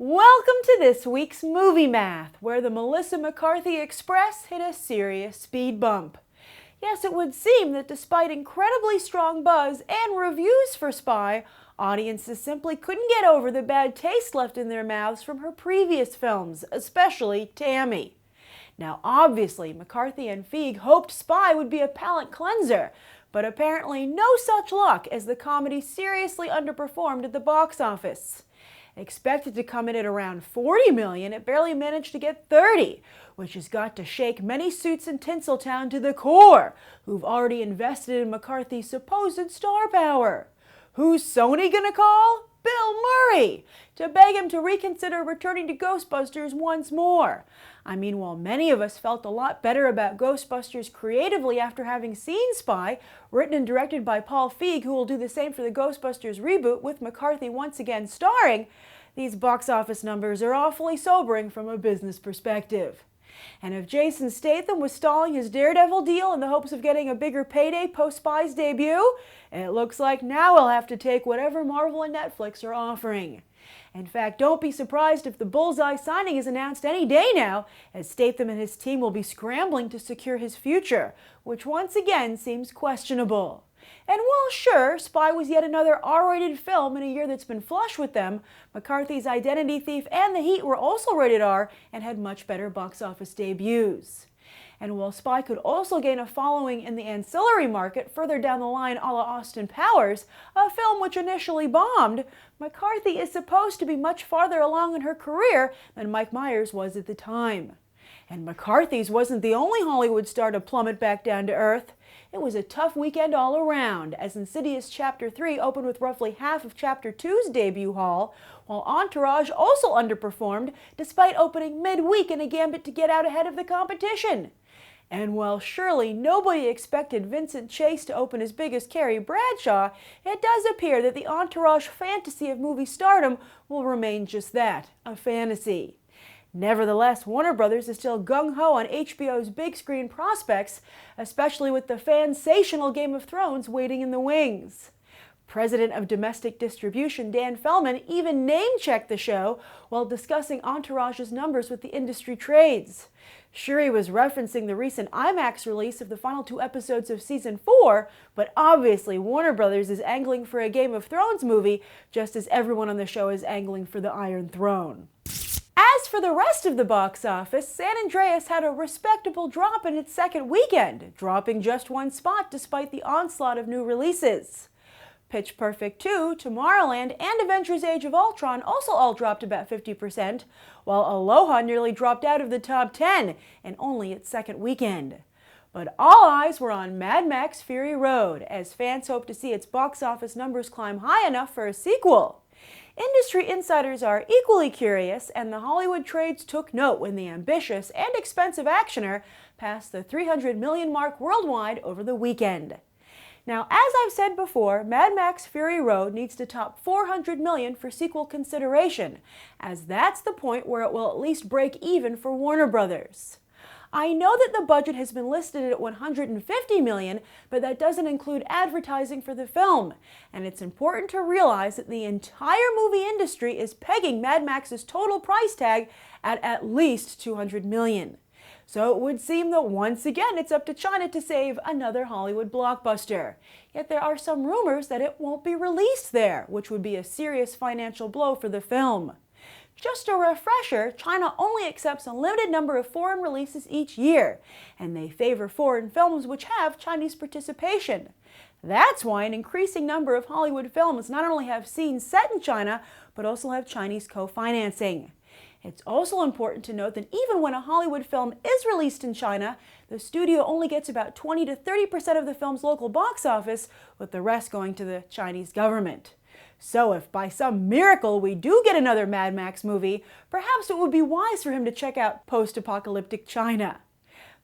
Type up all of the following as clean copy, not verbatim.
Welcome to this week's Movie Math, where the Melissa McCarthy Express hit a serious speed bump. Yes, it would seem that despite incredibly strong buzz and reviews for Spy, audiences simply couldn't get over the bad taste left in their mouths from her previous films, especially Tammy. Now, obviously, McCarthy and Feig hoped Spy would be a palate cleanser, but apparently no such luck as the comedy seriously underperformed at the box office. Expected to come in at around $40 million, it barely managed to get $30, which has got to shake many suits in Tinseltown to the core, who've already invested in McCarthy's supposed star power. Who's Sony gonna call? Bill Murray, to beg him to reconsider returning to Ghostbusters once more. I mean, while many of us felt a lot better about Ghostbusters creatively after having seen Spy, written and directed by Paul Feig, who will do the same for the Ghostbusters reboot with McCarthy once again starring, these box office numbers are awfully sobering from a business perspective. And if Jason Statham was stalling his Daredevil deal in the hopes of getting a bigger payday post-Spy's debut, it looks like now he'll have to take whatever Marvel and Netflix are offering. In fact, don't be surprised if the bullseye signing is announced any day now, as Statham and his team will be scrambling to secure his future, which once again seems questionable. And while sure, Spy was yet another R-rated film in a year that's been flush with them, McCarthy's Identity Thief and The Heat were also rated R and had much better box office debuts. And while Spy could also gain a following in the ancillary market further down the line a la Austin Powers, a film which initially bombed, McCarthy is supposed to be much farther along in her career than Mike Myers was at the time. And McCarthy's wasn't the only Hollywood star to plummet back down to earth. It was a tough weekend all around, as Insidious Chapter 3 opened with roughly half of Chapter 2's debut haul, while Entourage also underperformed despite opening midweek in a gambit to get out ahead of the competition. And while surely nobody expected Vincent Chase to open as big as Carrie Bradshaw, it does appear that the Entourage fantasy of movie stardom will remain just that, a fantasy. Nevertheless, Warner Brothers is still gung-ho on HBO's big screen prospects, especially with the fansational Game of Thrones waiting in the wings. President of Domestic Distribution Dan Feldman even name-checked the show while discussing Entourage's numbers with the industry trades. Sure, he was referencing the recent IMAX release of the final 2 episodes of Season 4, but obviously Warner Brothers is angling for a Game of Thrones movie, just as everyone on the show is angling for the Iron Throne. As for the rest of the box office, San Andreas had a respectable drop in its second weekend, dropping just 1 spot despite the onslaught of new releases. Pitch Perfect 2, Tomorrowland, and Avengers Age of Ultron also all dropped about 50%, while Aloha nearly dropped out of the top 10 in only its second weekend. But all eyes were on Mad Max Fury Road, as fans hoped to see its box office numbers climb high enough for a sequel. Industry insiders are equally curious, and the Hollywood trades took note when the ambitious and expensive actioner passed the $300 million mark worldwide over the weekend. Now, as I've said before, Mad Max Fury Road needs to top $400 million for sequel consideration, as that's the point where it will at least break even for Warner Brothers. I know that the budget has been listed at $150 million, but that doesn't include advertising for the film. And it's important to realize that the entire movie industry is pegging Mad Max's total price tag at least $200 million. So it would seem that once again it's up to China to save another Hollywood blockbuster. Yet there are some rumors that it won't be released there, which would be a serious financial blow for the film. Just a refresher, China only accepts a limited number of foreign releases each year, and they favor foreign films which have Chinese participation. That's why an increasing number of Hollywood films not only have scenes set in China, but also have Chinese co-financing. It's also important to note that even when a Hollywood film is released in China, the studio only gets about 20 to 30% of the film's local box office, with the rest going to the Chinese government. So if by some miracle we do get another Mad Max movie, perhaps it would be wise for him to check out post-apocalyptic China.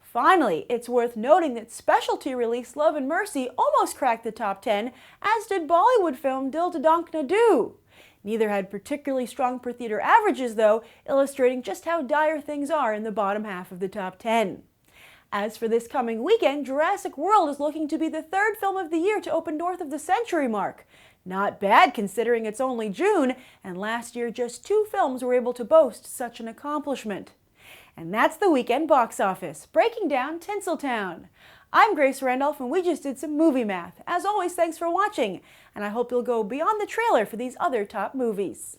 Finally, it's worth noting that specialty release Love and Mercy almost cracked the top 10, as did Bollywood film Dil To Dankna Do. Neither had particularly strong per-theater averages, though, illustrating just how dire things are in the bottom half of the top 10. As for this coming weekend, Jurassic World is looking to be the 3rd film of the year to open north of the century mark. Not bad considering it's only June, and last year just 2 films were able to boast such an accomplishment. And that's the weekend box office, breaking down Tinseltown. I'm Grace Randolph, and we just did some movie math. As always, thanks for watching, and I hope you'll go beyond the trailer for these other top movies.